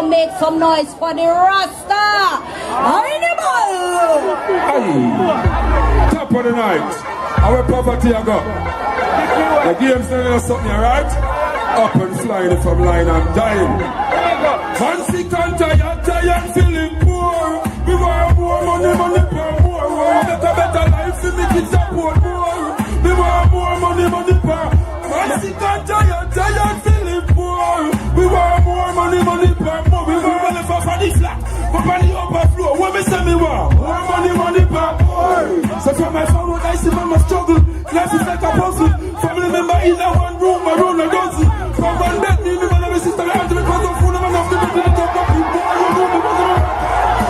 Make some noise for the Rasta. Animal. Hey, top of the night. Our poverty I got. The game's telling us something, alright? Up and flying from line and dying. Man sick and tired, feeling poor. We want more money, more. We want better life for me kids support more. We want more money, more. Man sick and tired, feeling poor. We want more money, more. We want money for the flat, but on the upper floor. What me say me want? More money, more. So from my phone, I see mama struggle. Life is like a puzzle. Family member in a one room, around a dozen. From one bed, me, my mother, my sister, I have to because of food, I'm off the bed, I'm off the bed,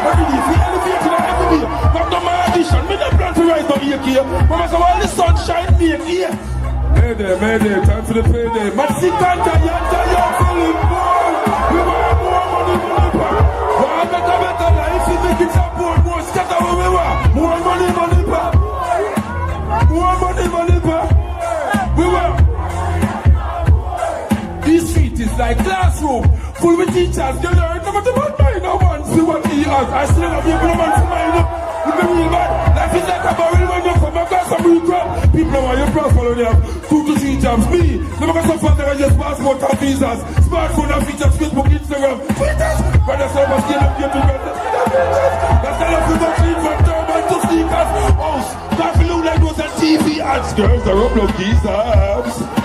every day, feel elevated and every day. Not no my addition, me not plan to rise no here. Mama say, all the sunshine, me here. Mayday, time for the payday. Man, sick and tired, feeling poor. We want more money, want better life, we make it support more. Scatter what we want. More money, more money, we want. This street is like classroom, full with teachers. You learn no matter what mine I want. See what he has. I still have you, no man to mind up. You can real bad. Life is like a barrel when you come across some real crap. People want your prosper when they have 2 to 3 jobs. Me, never got some fun that I just passport and visas. Smartphone and features, Facebook, Instagram. Twitters, brother, so much get up, get to better. That's the love we got clean from turban to sneakers. House, that look like those on TV ads. Girls are up, look, these abs.